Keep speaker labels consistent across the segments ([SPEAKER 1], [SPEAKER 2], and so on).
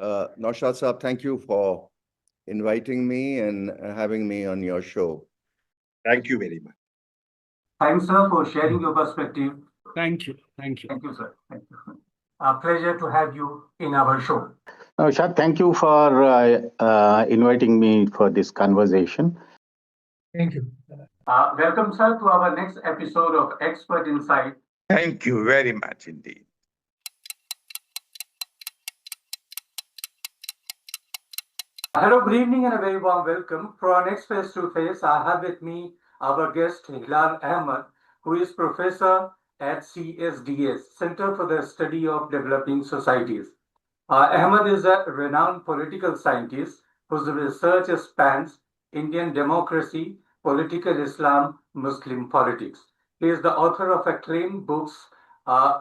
[SPEAKER 1] Naushad Saab, thank you for inviting me and having me on your show.
[SPEAKER 2] Thank you very much.
[SPEAKER 3] Thanks, sir, for sharing your perspective.
[SPEAKER 4] Thank you. Thank you.
[SPEAKER 3] Thank you, sir. Thank you. A pleasure to have you in our show.
[SPEAKER 5] Naushad, thank you for inviting me for this conversation.
[SPEAKER 4] Thank you.
[SPEAKER 3] Welcome, sir, to our next episode of Expert Insight.
[SPEAKER 2] Thank you very much indeed.
[SPEAKER 3] Hello, good evening, and a very warm welcome. For our next face-to-face, I have with me our guest, Hilal Ahmed, who is professor at CSDS, Center for the Study of Developing Societies. Ahmed is a renowned political scientist whose research spans Indian democracy, political Islam, Muslim politics. He is the author of acclaimed books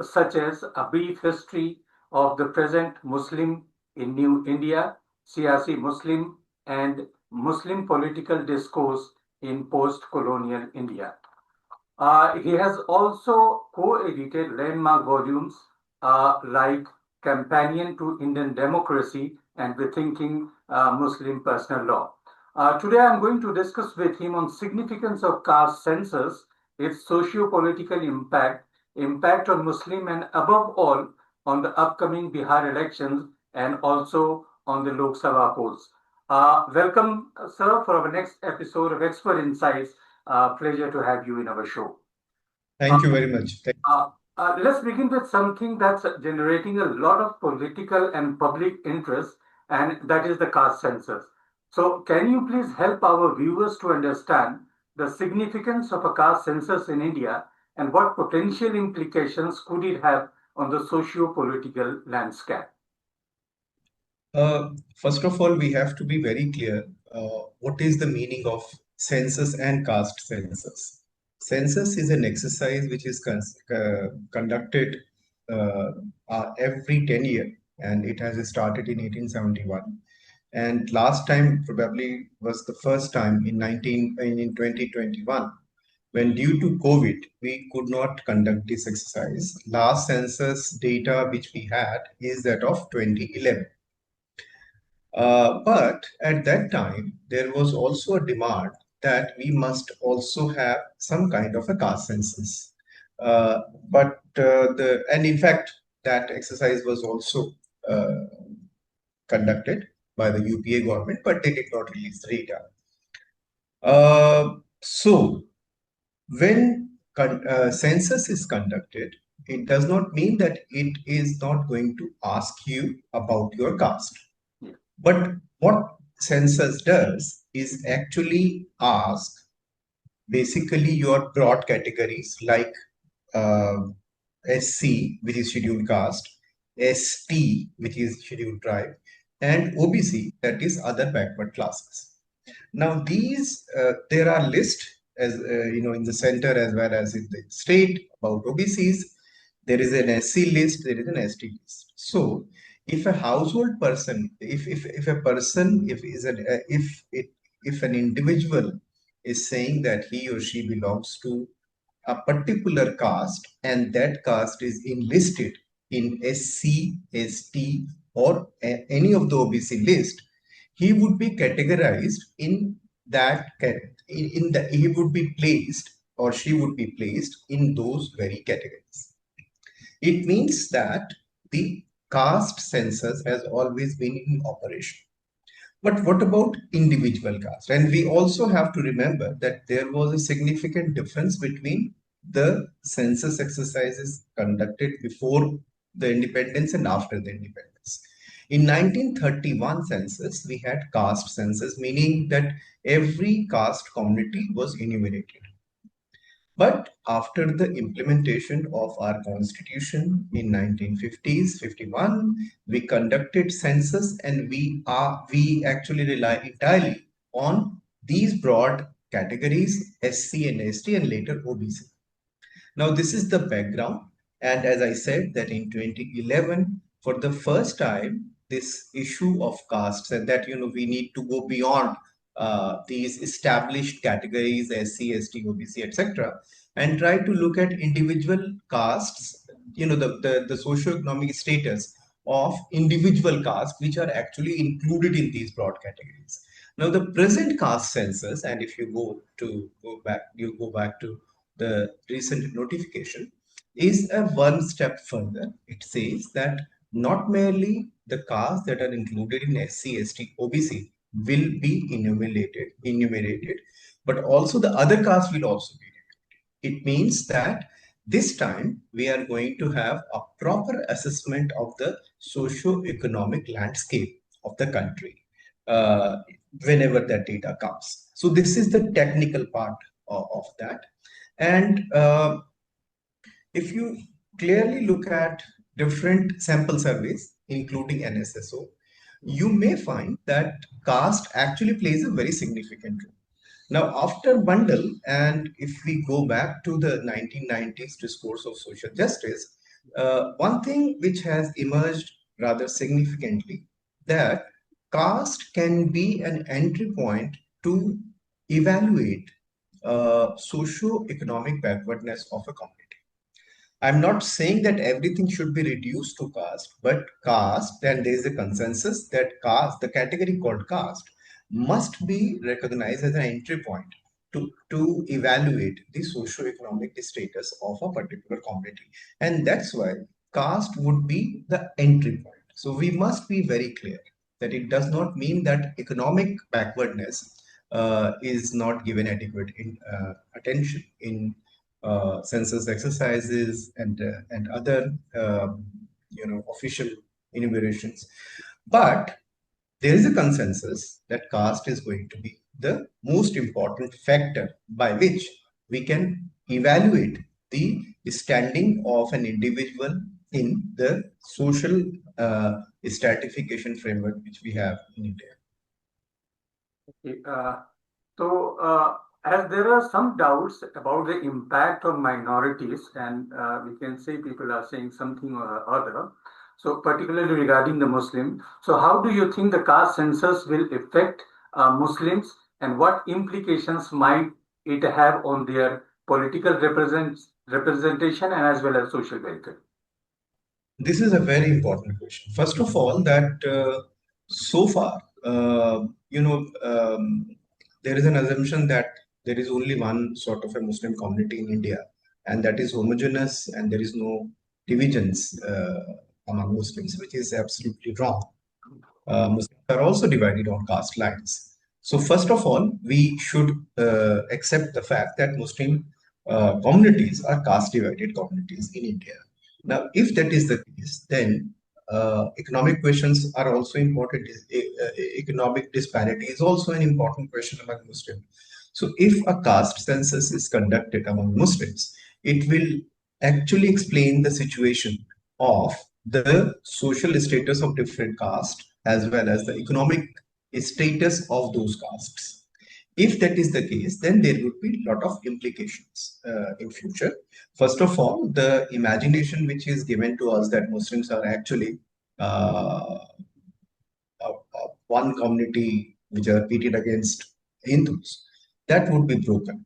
[SPEAKER 3] such as A Brief History of the Present Muslim in New India, Siyasi Muslim, and Muslim Political Discourse in Post-Colonial India. He has also co-edited landmark volumes like Companion to Indian Democracy and Rethinking Muslim Personal Law. Today I'm going to discuss with him on significance of caste census, its socio-political impact on Muslim, and above all on the upcoming Bihar elections and also on the Lok Sabha polls. Welcome, sir, for our next episode of Expert Insights. Pleasure to have you in our show.
[SPEAKER 6] Thank you very much.
[SPEAKER 3] Let's begin with something that's generating a lot of political and public interest, and that is the caste census. So, can you please help our viewers to understand the significance of a caste census in India and what potential implications could it have on the socio-political landscape?
[SPEAKER 6] First of all, we have to be very clear what is the meaning of census and caste census. Census is an exercise which is conducted every 10 years, and it has started in 1871. And last time probably was the first time in 2021, when due to COVID, we could not conduct this exercise. Last census data which we had is that of 2011. But at that time, there was also a demand that we must also have some kind of a caste census. And in fact, that exercise was also conducted by the UPA government, but they did not release the data. So when census is conducted, it does not mean that it is not going to ask you about your caste. But what census does is actually ask basically your broad categories like SC, which is scheduled caste, ST, which is scheduled tribe, and OBC, that is other backward classes. Now these, there are lists as in the center as well as in the state about OBCs. There is an SC list, there is an ST list. So if a household person, if an individual is saying that he or she belongs to a particular caste and that caste is enlisted in SC, ST, or any of the OBC list, he would be categorized in that. He would be placed, or she would be placed in those very categories. It means that the caste census has always been in operation. But what about individual caste? And we also have to remember that there was a significant difference between the census exercises conducted before the independence and after the independence. In 1931 census, we had caste census, meaning that every caste community was enumerated. But after the implementation of our constitution in 1950s, 51, we conducted census, and we actually rely entirely on these broad categories, SC and ST, and later OBC. Now this is the background, and as I said that in 2011, for the first time, this issue of castes, and that we need to go beyond these established categories, SC, ST, OBC, etc., and try to look at individual castes, the socioeconomic status of individual castes which are actually included in these broad categories. Now, the present caste census, and if you go back to the recent notification, is a one step further. It says that not merely the castes that are included in SC, ST, OBC will be enumerated, but also the other castes will also be enumerated. It means that this time we are going to have a proper assessment of the socio-economic landscape of the country whenever that data comes. So this is the technical part of that. And if you clearly look at different sample surveys, including NSSO, you may find that caste actually plays a very significant role. Now, after bundle, and if we go back to the 1990s discourse of social justice, one thing which has emerged rather significantly, that caste can be an entry point to evaluate socio-economic backwardness of a community. I'm not saying that everything should be reduced to caste, but caste, and there is a consensus that caste, the category called caste, must be recognized as an entry point to evaluate the socio-economic status of a particular community. And that's why caste would be the entry point. So we must be very clear that it does not mean that economic backwardness is not given adequate attention in census exercises and other official enumerations. But there is a consensus that caste is going to be the most important factor by which we can evaluate the standing of an individual in the social stratification framework which we have in India.
[SPEAKER 3] As there are some doubts about the impact on minorities, and we can say people are saying something or other, so particularly regarding the Muslim. So how do you think the caste census will affect Muslims, and what implications might it have on their political representation and as well as social welfare?
[SPEAKER 6] This is a very important question. First of all, that so far, there is an assumption that there is only one sort of a Muslim community in India, and that is homogeneous, and there is no divisions among Muslims, which is absolutely wrong. Muslims are also divided on caste lines. So first of all, we should accept the fact that Muslim communities are caste divided communities in India. Now, if that is the case, then economic questions are also important. Economic disparity is also an important question among Muslims. So if a caste census is conducted among Muslims, it will actually explain the situation of the social status of different castes as well as the economic status of those castes. If that is the case, then there would be a lot of implications in future. First of all, the imagination which is given to us that Muslims are actually one community which are pitted against Hindus, that would be broken.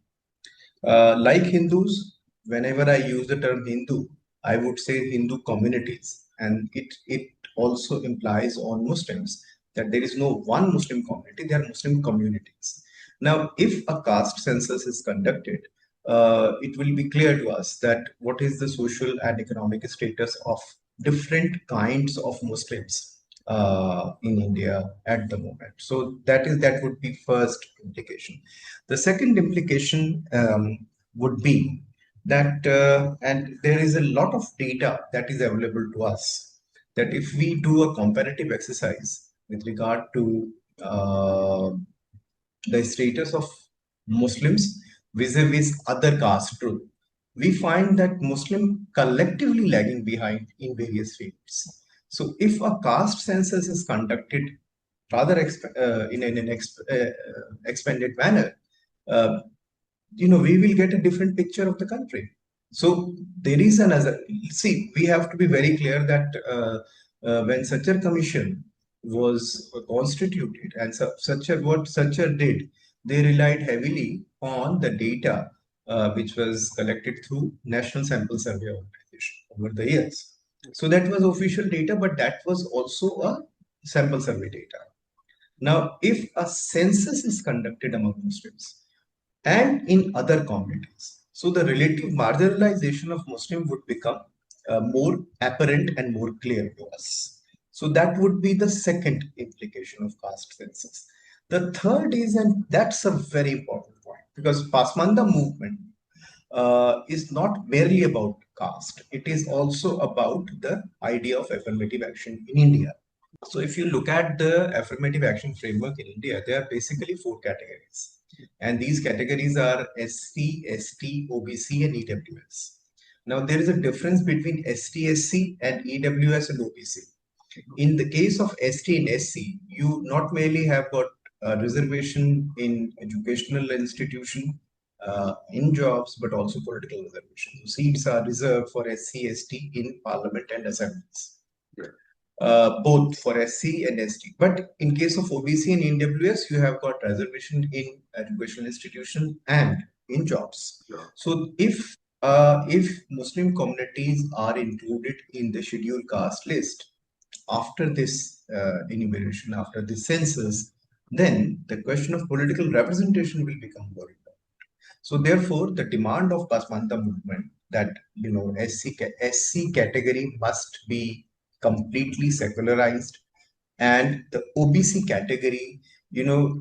[SPEAKER 6] Like Hindus, whenever I use the term Hindu, I would say Hindu communities, and it also implies on Muslims that there is no one Muslim community, there are Muslim communities. Now, if a caste census is conducted, it will be clear to us that what is the social and economic status of different kinds of Muslims in India at the moment. So that would be first implication. The second implication would be that, and there is a lot of data that is available to us, that if we do a comparative exercise with regard to the status of Muslims vis-a-vis other caste group, we find that Muslim collectively lagging behind in various fields. So if a caste census is conducted rather in an expanded manner, we will get a different picture of the country. So there is another, see, we have to be very clear that when such a commission was constituted and what Sachar did, they relied heavily on the data which was collected through National Sample Survey Organization over the years. So that was official data, but that was also a sample survey data. Now, if a census is conducted among Muslims and in other communities, so the relative marginalization of Muslim would become more apparent and more clear to us. So that would be the second implication of caste census. The third is, and that's a very important point, because Pasmanda movement is not merely about caste. It is also about the idea of affirmative action in India. So if you look at the affirmative action framework in India, there are basically 4 categories. And these categories are SC, ST, OBC, and EWS. Now, there is a difference between ST, SC, and EWS and OBC. In the case of ST and SC, you not merely have got a reservation in educational institution, in jobs, but also political reservation. So seats are reserved for SC, ST in parliament and assemblies. Both for SC and ST. But in case of OBC and EWS, you have got reservation in educational institution and in jobs.
[SPEAKER 3] Yeah.
[SPEAKER 6] So if Muslim communities are included in the scheduled caste list after this enumeration, after this census, then the question of political representation will become more important. So therefore, the demand of Pasmanda movement that SC category must be completely secularized, and the OBC category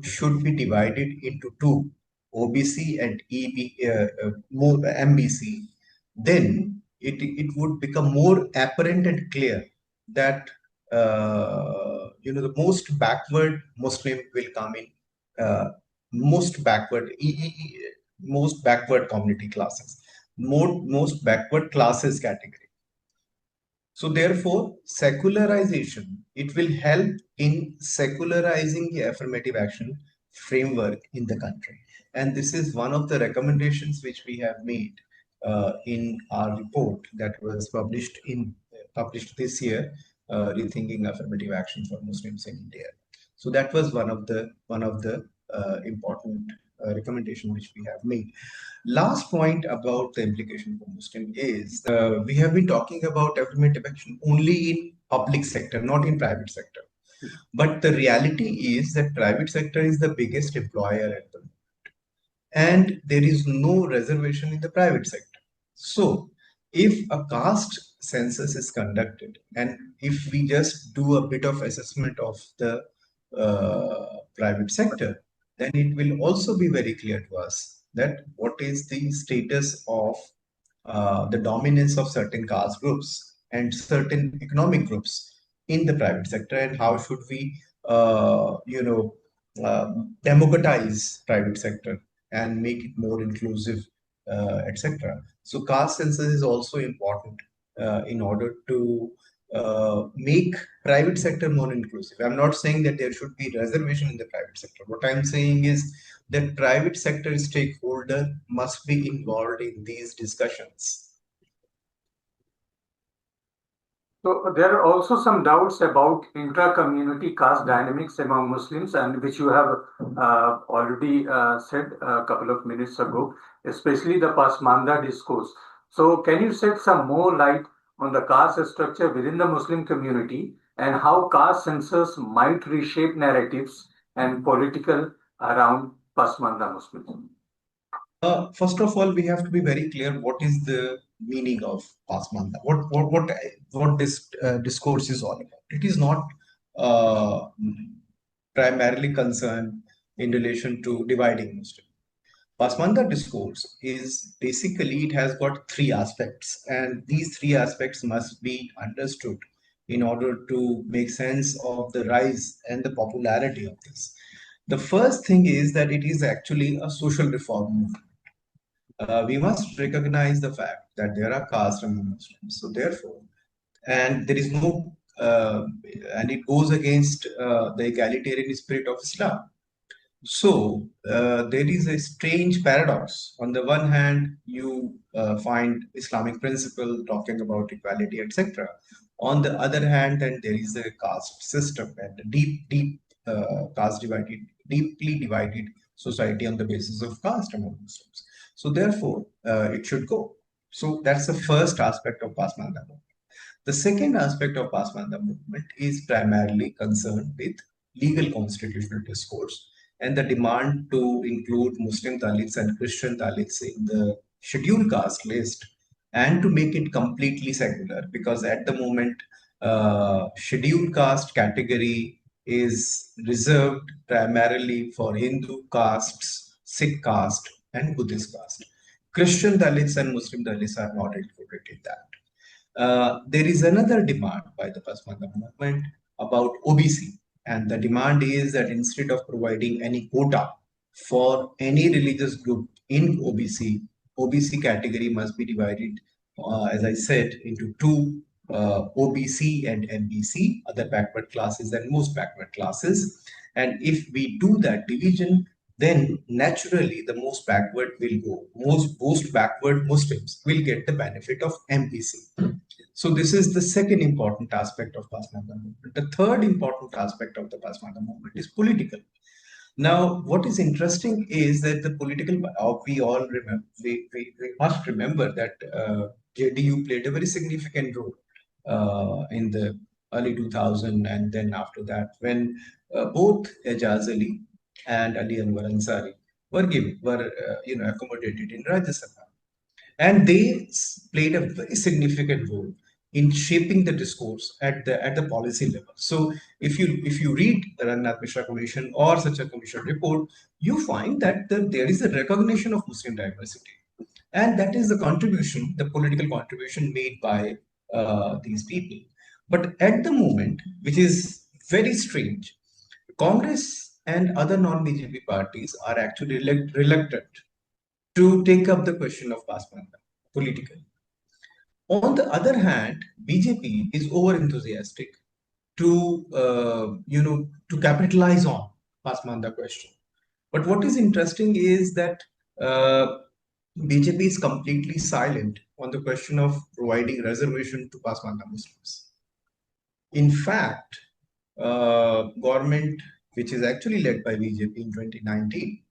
[SPEAKER 6] should be divided into 2, OBC and MBC. Then it would become more apparent and clear that the most backward Muslim will come in, most backward community classes, most backward classes category. So therefore, secularization, it will help in secularizing the affirmative action framework in the country. And this is one of the recommendations which we have made in our report that was published this year, Rethinking Affirmative Action for Muslims in India. So that was one of the important recommendation which we have made. Last point about the implication for Muslim is we have been talking about affirmative action only in public sector, not in private sector. But the reality is that private sector is the biggest employer at the moment, and there is no reservation in the private sector. So if a caste census is conducted, and if we just do a bit of assessment of the private sector, then it will also be very clear to us that what is the status of the dominance of certain caste groups and certain economic groups in the private sector, and how should we democratize private sector and make it more inclusive, etc. So caste census is also important in order to make private sector more inclusive. I'm not saying that there should be reservation in the private sector. What I'm saying is that private sector stakeholder must be involved in these discussions.
[SPEAKER 3] So there are also some doubts about intra-community caste dynamics among Muslims, and which you have already said a couple of minutes ago, especially the Pasmanda discourse. So can you shed some more light on the caste structure within the Muslim community and how caste census might reshape narratives and political around Pasmanda Muslims?
[SPEAKER 6] First of all, we have to be very clear what is the meaning of Pasmanda. What this discourse is all about. It is not primarily concerned in relation to dividing Muslim. Pasmanda discourse is basically, it has got 3 aspects, and these 3 aspects must be understood in order to make sense of the rise and the popularity of this. The first thing is that it is actually a social reform movement. We must recognize the fact that there are castes among Muslims. So therefore, and there is no, and it goes against the egalitarian spirit of Islam. So there is a strange paradox. On the one hand, you find Islamic principle talking about equality, etc. On the other hand, then there is a caste system and a deep caste divided, deeply divided society on the basis of caste among Muslims. So therefore, it should go. So that's the first aspect of Pasmanda. The second aspect of Pasmanda movement is primarily concerned with legal constitutional discourse and the demand to include Muslim Dalits and Christian Dalits in the scheduled caste list and to make it completely secular, because at the moment scheduled caste category is reserved primarily for Hindu castes, Sikh caste and Buddhist caste. Christian Dalits and Muslim Dalits are not included in that. There is another demand by the Pasmanda movement about OBC, and the demand is that instead of providing any quota for any religious group in OBC, OBC category must be divided, as I said, into two, OBC and MBC, other backward classes and most backward classes. And if we do that division, then naturally the most backward will go. Most backward Muslims will get the benefit of MBC. So this is the second important aspect of Pasmanda movement. The third important aspect of the Pasmanda movement is political. Now, what is interesting is that the political, we all remember, we must remember that JDU played a very significant role in the early 2000s, and then after that, when both Ejaz Ali and Ali Anwar Ansari were accommodated in Rajya Sabha, and they played a very significant role in shaping the discourse at the policy level. So if you read the Rangnath Mishra Commission or such a commission report, you find that there is a recognition of Muslim diversity, and that is the contribution, the political contribution made by these people. But at the moment, which is very strange, Congress and other non-BJP parties are actually reluctant to take up the question of Pasmanda politically. On the other hand, BJP is over enthusiastic to to capitalize on Pasmanda question. But what is interesting is that BJP is completely silent on the question of providing reservation to Pasmanda Muslims. In fact, government, which is actually led by BJP in 2019,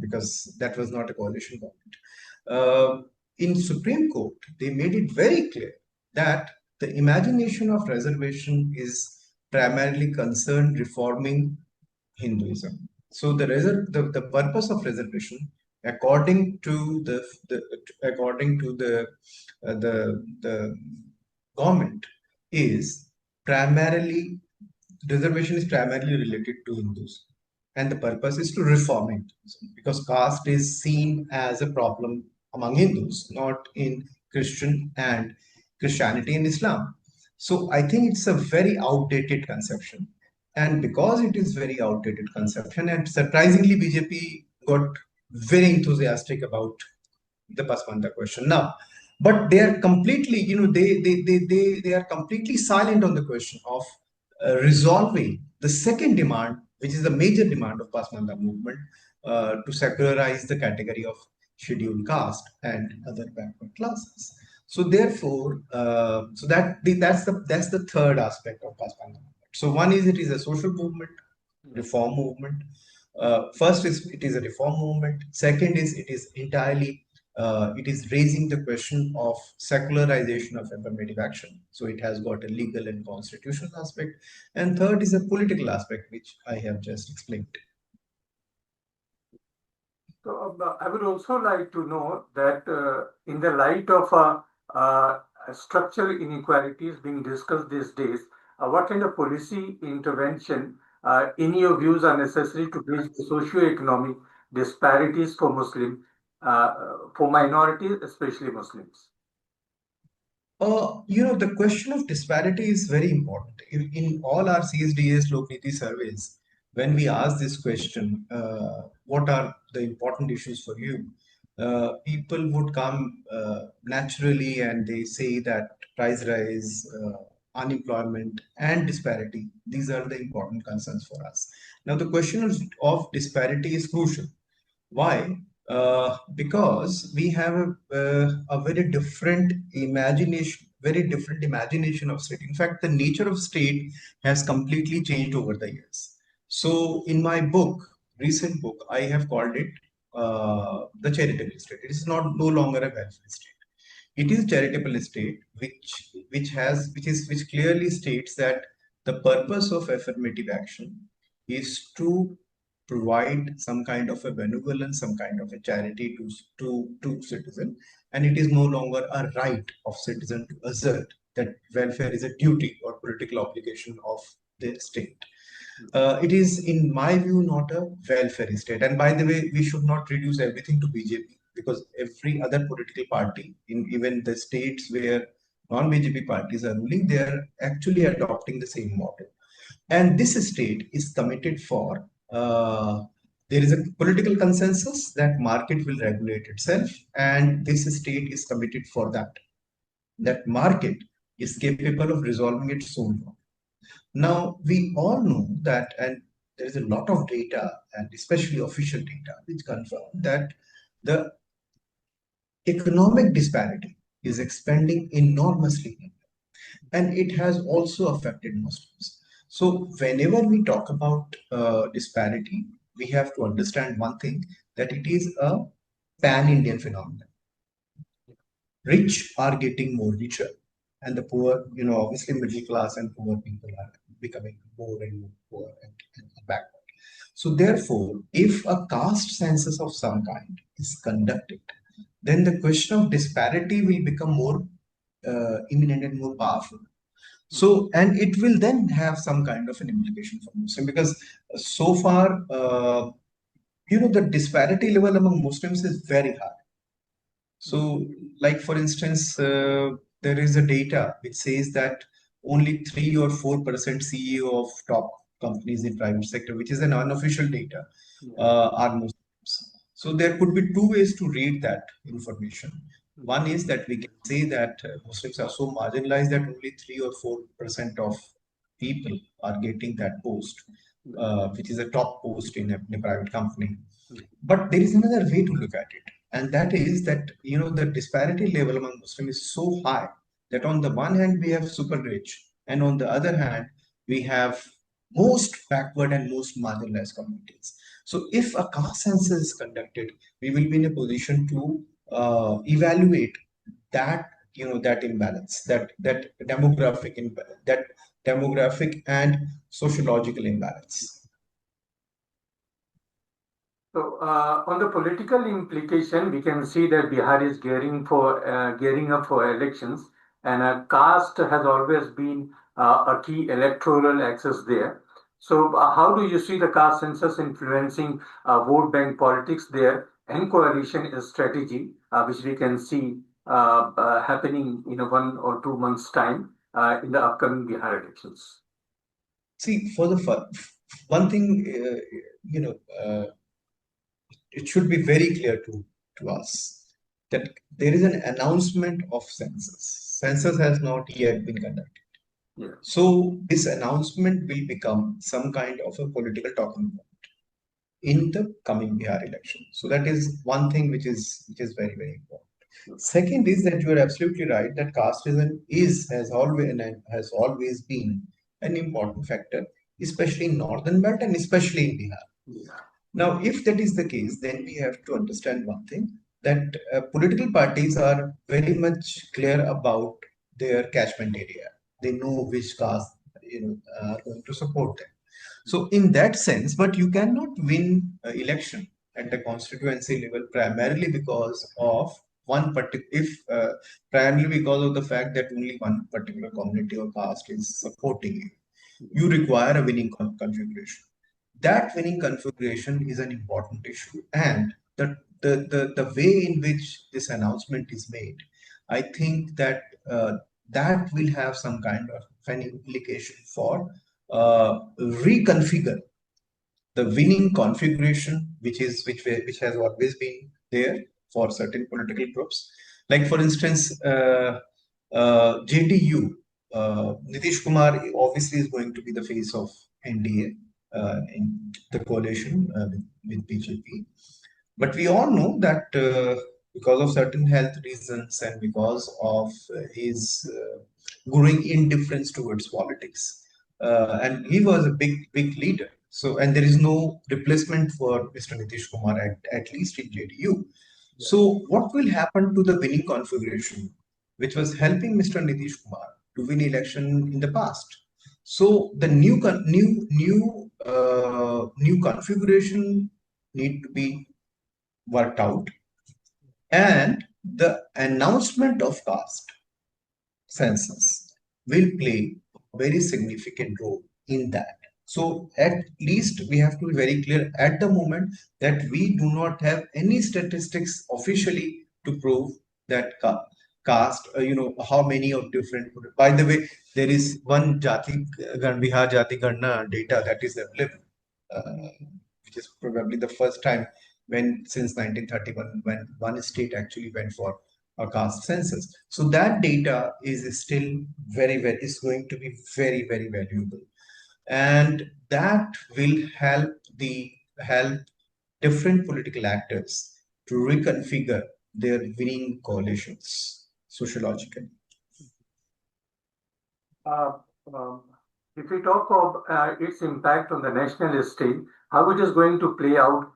[SPEAKER 6] because that was not a coalition government, in Supreme Court, they made it very clear that the imagination of reservation is primarily concerned reforming Hinduism. So the purpose of reservation, according to the government, is primarily reservation is primarily related to Hindus, and the purpose is to reform Hinduism, because caste is seen as a problem among Hindus, not in Christianity and Islam. So I think it's a very outdated conception. And because it is very outdated conception, and surprisingly, BJP got very enthusiastic about the Pasmanda question now. But they are completely, they are completely silent on the question of resolving the second demand, which is the major demand of Pasmanda movement, to secularize the category of scheduled caste and other backward classes. So therefore, that's the third aspect of Pasmanda movement. So one is, it is a social movement, reform movement. First is, it is a reform movement. Second is, it is entirely it is raising the question of secularization of affirmative action. So it has got a legal and constitutional aspect. And third is a political aspect, which I have just explained.
[SPEAKER 3] So I would also like to know that in the light of structural inequalities being discussed these days, what kind of policy intervention, in your views, are necessary to bridge the socio-economic disparities for Muslims, for minorities, especially Muslims?
[SPEAKER 6] The question of disparity is very important. In all our CSDS Lok Niti surveys, when we ask this question, what are the important issues for you? People would come naturally, and they say that price rise, unemployment and disparity, these are the important concerns for us. Now, the question of disparity is crucial. Why? Because we have a very different imagination of state. In fact, the nature of state has completely changed over the years. So in my book, recent book, I have called it the charitable state. It is no longer a welfare state. it is charitable estate which clearly states that the purpose of affirmative action is to provide some kind of a benevolence, some kind of a charity to citizen, and it is no longer a right of citizen to assert that welfare is a duty or political obligation of the state. It is, in my view, not a welfare state. And by the way, we should not reduce everything to BJP, because every other political party, in even the states where non-BJP parties are ruling, they are actually adopting the same model. And this state is committed for, there is a political consensus that market will regulate itself, and this state is committed for that market is capable of resolving its own problem. Now, we all know that, and there is a lot of data, and especially official data, which confirm that the economic disparity is expanding enormously, and it has also affected Muslims. So whenever we talk about disparity, we have to understand one thing, that it is a pan-Indian phenomenon. Rich are getting more richer, and the poor, obviously middle class and poor people are becoming more and more poor and backward. So therefore, if a caste census of some kind is conducted, then the question of disparity will become more imminent and more powerful. So, and it will then have some kind of an implication for Muslim, because so far, the disparity level among Muslims is very high. So, like for instance, there is a data which says that only 3 or 4% CEO of top companies in private sector, which is an unofficial data, are Muslims. So there could be two ways to read that information. One is that we can say that Muslims are so marginalized that only 3 or 4% of people are getting that post, which is a top post in a private company. But there is another way to look at it, and that is that the disparity level among Muslims is so high that on the one hand we have super rich, and on the other hand we have most backward and most marginalized communities. So if a caste census is conducted, we will be in a position to evaluate that that imbalance, that demographic and sociological imbalance.
[SPEAKER 3] So, on the political implication, we can see that Bihar is gearing up for elections, and caste has always been a key electoral axis there. So, how do you see the caste census influencing vote bank politics there and coalition strategy, which we can see happening in 1 or 2 months' time in the upcoming Bihar elections?
[SPEAKER 6] See, for the one thing, it should be very clear to us that there is an announcement of census. Census has not yet been conducted.
[SPEAKER 3] Yeah.
[SPEAKER 6] So this announcement will become some kind of a political talking point in the coming Bihar election. So that is one thing which is very, very important. Second is that you are absolutely right that casteism has always been an important factor, especially in northern belt and especially in Bihar.
[SPEAKER 3] Yeah.
[SPEAKER 6] Now, if that is the case, then we have to understand one thing, that political parties are very much clear about their catchment area. They know which caste are going to support them. So in that sense, but you cannot win election at the constituency level primarily because of primarily because of the fact that only one particular community or caste is supporting you. You require a winning configuration. That winning configuration is an important issue, and the way in which this announcement is made, I think that that will have some kind of an implication for reconfigure the winning configuration, which has always been there for certain political groups. Like for instance, JDU, Nitish Kumar obviously is going to be the face of NDA in the coalition with BJP. But we all know that because of certain health reasons and because of his growing indifference towards politics, and he was a big leader. So, and there is no replacement for Mr. Nitish Kumar at least in JDU. So, what will happen to the winning configuration which was helping Mr. Nitish Kumar to win election in the past. So the new configuration need to be worked out, and the announcement of caste census will play a very significant role in that. So at least we have to be very clear at the moment that we do not have any statistics officially to prove that caste, how many of different. By the way, there is one Bihar Jati Ganna data that is available, which is probably the first time since 1931 when one state actually went for a caste census. So that data is still is going to be very, very valuable, and that will help different political actors to reconfigure their winning coalitions sociologically.
[SPEAKER 3] If we talk of its impact on the national stage, how it is going to play out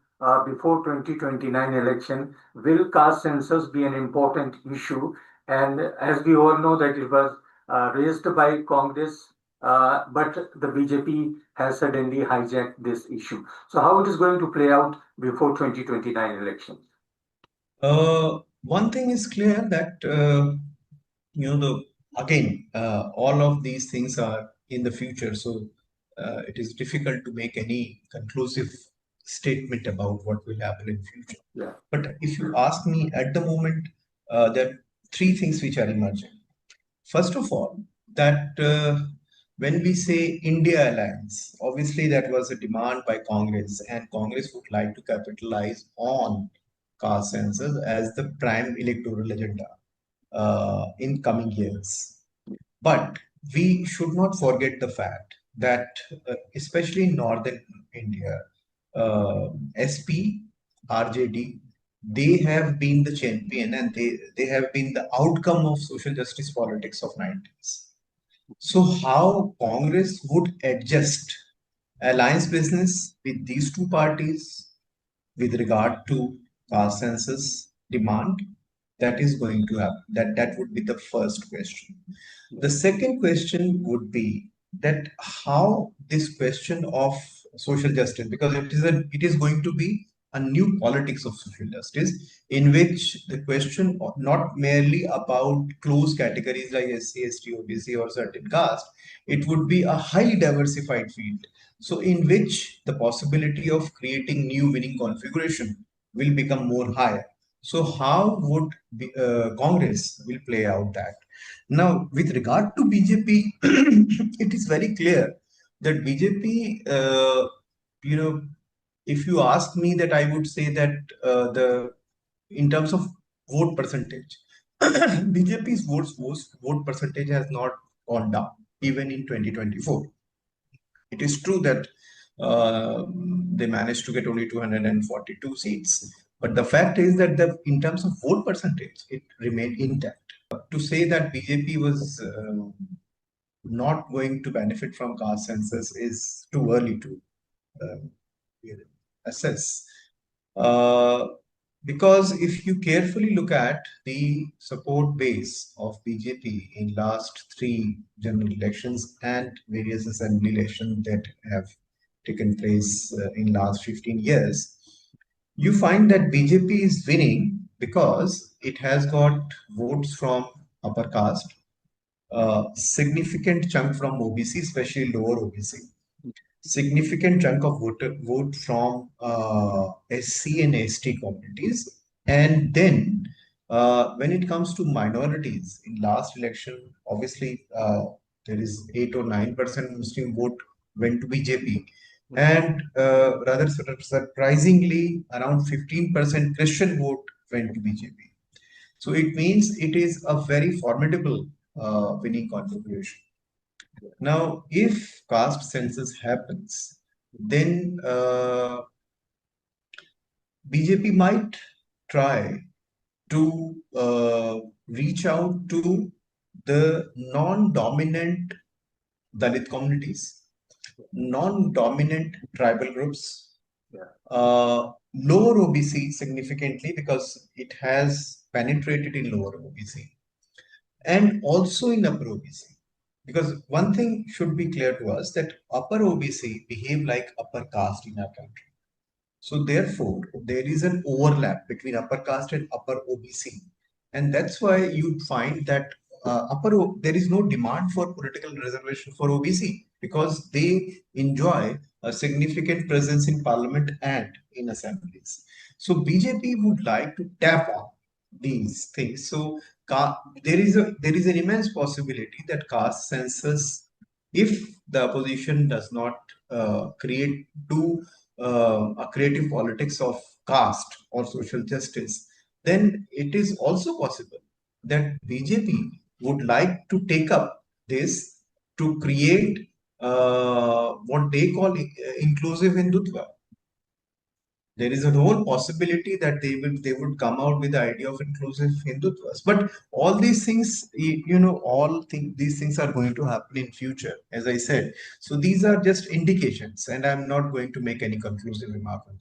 [SPEAKER 3] before 2029 election, will caste census be an important issue? And as we all know that it was raised by Congress, but the BJP has suddenly hijacked this issue. So how it is going to play out before 2029 elections?
[SPEAKER 6] One thing is clear that all of these things are in the future, so it is difficult to make any conclusive statement about what will happen in future.
[SPEAKER 3] Yeah.
[SPEAKER 6] But if you ask me at the moment, there are three things which are emerging. First of all, that when we say India Alliance, obviously that was a demand by Congress, and Congress would like to capitalize on caste census as the prime electoral agenda in coming years. But we should not forget the fact that, especially in northern India, SP, RJD, they have been the champion, and they have been the outcome of social justice politics of 90s. So how Congress would adjust alliance business with these two parties with regard to caste census demand, that is going to happen. That would be the first question. The second question would be that how this question of social justice, because it is going to be a new politics of social justice, in which the question not merely about closed categories like SC, ST, OBC or certain caste, it would be a highly diversified field. So in which the possibility of creating new winning configuration will become more higher. So how would Congress will play out that? Now, with regard to BJP, it is very clear that BJP, if you ask me, that I would say that in terms of vote percentage, BJP's vote percentage has not gone down even in 2024. It is true that they managed to get only 242 seats, but the fact is that in terms of vote percentage, it remained intact. To say that BJP was not going to benefit from caste census is too early to assess. Because if you carefully look at the support base of BJP in last 3 general elections and various assembly elections that have taken place in last 15 years, you find that BJP is winning because it has got votes from upper caste, significant chunk from OBC, especially lower OBC, significant chunk of vote from SC and ST communities, and then when it comes to minorities, in last election, obviously there is 8 or 9% Muslim vote went to BJP, and rather surprisingly, around 15% Christian vote went to BJP. So it means it is a very formidable winning configuration. Now, if caste census happens, then BJP might try to reach out to the non-dominant Dalit communities, non-dominant tribal groups, lower OBC significantly because it has penetrated in lower OBC, and also in upper OBC. Because one thing should be clear to us that upper OBC behave like upper caste in our country. So therefore, there is an overlap between upper caste and upper OBC. And that's why you'd find that there is no demand for political reservation for OBC because they enjoy a significant presence in parliament and in assemblies. So BJP would like to tap on these things. So there is an immense possibility that caste census, if the opposition does not create a creative politics of caste or social justice, then it is also possible that BJP would like to take up this to create what they call inclusive Hindutva. There is a whole possibility that they would come out with the idea of inclusive Hindutvas. But all these things, these things are going to happen in future, as I said. So these are just indications, and I'm not going to make any conclusive remark on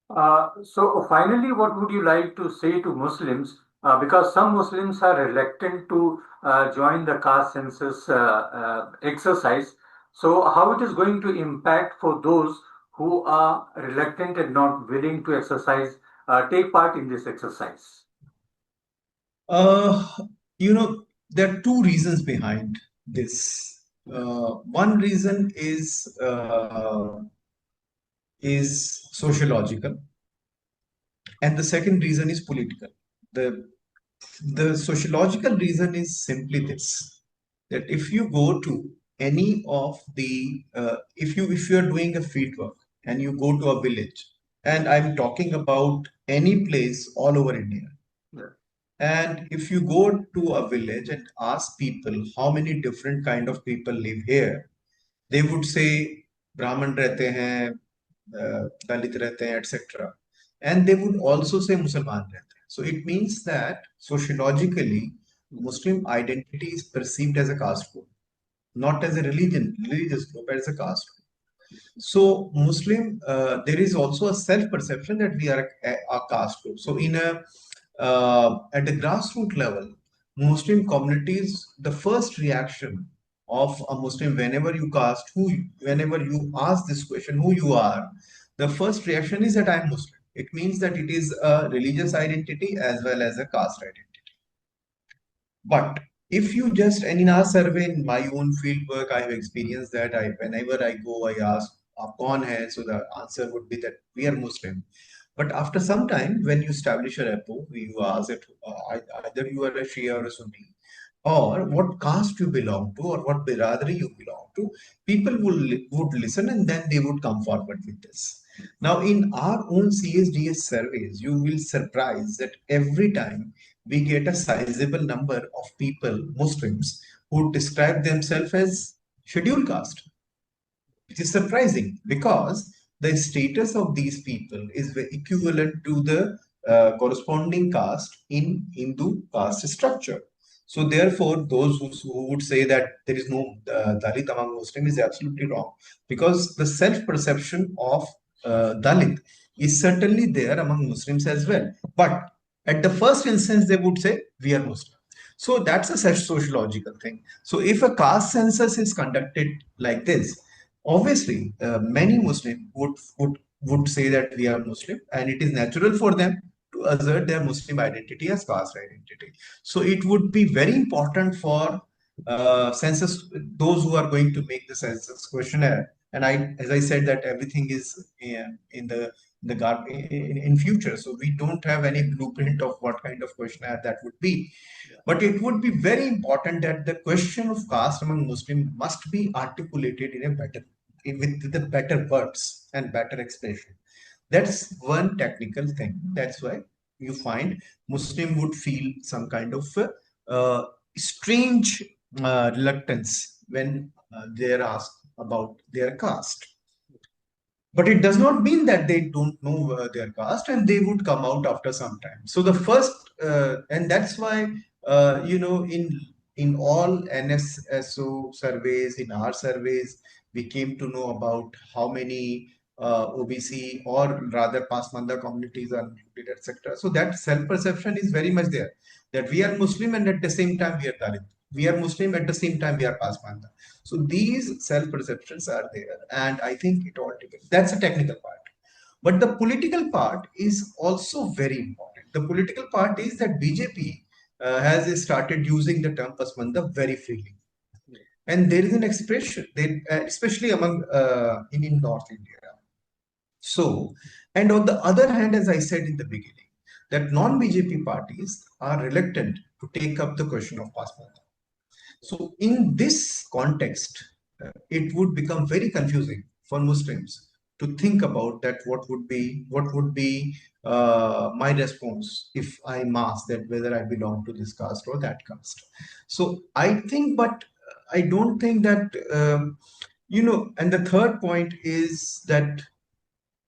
[SPEAKER 6] that.
[SPEAKER 3] So finally, what would you like to say to Muslims? Because some Muslims are reluctant to join the caste census exercise. So how it is going to impact for those who are reluctant and not willing to take part in this exercise?
[SPEAKER 6] There are two reasons behind this. One reason is sociological, and the second reason is political. The sociological reason is simply this: that if you go to any of the if you are doing a field work and you go to a village, and I'm talking about any place all over India.
[SPEAKER 3] Yeah.
[SPEAKER 6] And if you go to a village and ask people how many different kind of people live here, they would say Brahman rehte hain, Dalit rehte hain, etc. And they would also say Musalman rehte hain. So it means that sociologically, Muslim identity is perceived as a caste group, not as a religious group, as a caste group. So there is also a self-perception that we are a caste group. So at the grassroots level, Muslim communities, the first reaction of a Muslim whenever you ask this question, who you are, the first reaction is that I'm Muslim. It means that it is a religious identity as well as a caste identity. But if you just, and in our survey, in my own field work, I have experienced that whenever I go, I ask, "Aap kaun hai?" So the answer would be that we are Muslim. But after some time, when you establish a rapport, you ask it, either you are a Shia or a Sunni, or what caste you belong to, or what biradari you belong to, people would listen and then they would come forward with this. Now, in our own CSDS surveys, you will surprise that every time we get a sizable number of people, Muslims, who describe themselves as scheduled caste, which is surprising because the status of these people is equivalent to the corresponding caste in Hindu caste structure. So therefore, those who would say that there is no Dalit among Muslims is absolutely wrong, because the self-perception of Dalit is certainly there among Muslims as well. But at the first instance, they would say, we are Muslim. So that's a sociological thing. So if a caste census is conducted like this, obviously many Muslims would say that we are Muslim, and it is natural for them to assert their Muslim identity as caste identity. So it would be very important for census, those who are going to make the census questionnaire. And as I said, that everything is in future. So we don't have any blueprint of what kind of questionnaire that would be. But it would be very important that the question of caste among Muslims must be articulated with the better words and better expression. That's one technical thing. That's why you find Muslim would feel some kind of strange reluctance when they are asked about their caste. But it does not mean that they don't know their caste, and they would come out after some time. So the first, and that's why, in all NSSO surveys, in our surveys, we came to know about how many OBC or rather Pasmanda communities are included, etc. So that self-perception is very much there, that we are Muslim and at the same time we are Dalit. We are Muslim at the same time we are Pasmanda. So these self-perceptions are there, and I think it all depends. That's a technical part. But the political part is also very important. The political part is that BJP has started using the term Pasmanda very freely. And there is an expression, especially among in North India. So, and on the other hand, as I said in the beginning, that non-BJP parties are reluctant to take up the question of Pasmanda. So, in this context, it would become very confusing for Muslims to think about that what would be my response if I'm asked that whether I belong to this caste or that caste. So I think, but I don't think that and the third point is that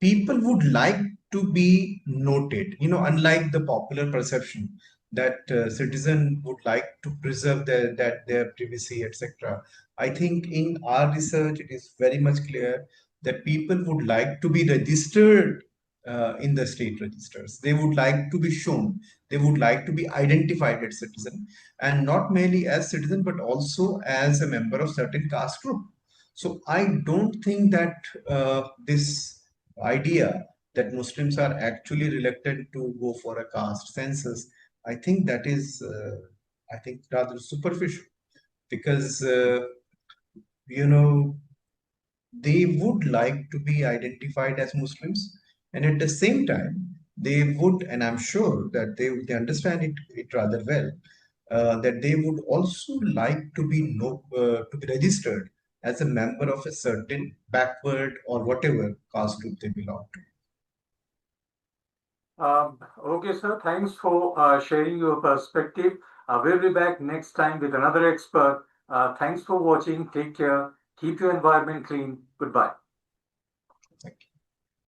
[SPEAKER 6] people would like to be noted, unlike the popular perception that citizen would like to preserve their privacy, etc. I think in our research, it is very much clear that people would like to be registered in the state registers. They would like to be shown. They would like to be identified as citizen, and not merely as citizen, but also as a member of certain caste group. So I don't think that this idea that Muslims are actually reluctant to go for a caste census, I think that is, I think, rather superficial, because they would like to be identified as Muslims, and at the same time, they would, and I'm sure that they understand it rather well, that they would also like to be registered as a member of a certain backward or whatever caste group they belong to.
[SPEAKER 3] Okay, sir. Thanks for sharing your perspective. We'll be back next time with another expert. Thanks for watching. Take care. Keep your environment clean. Goodbye.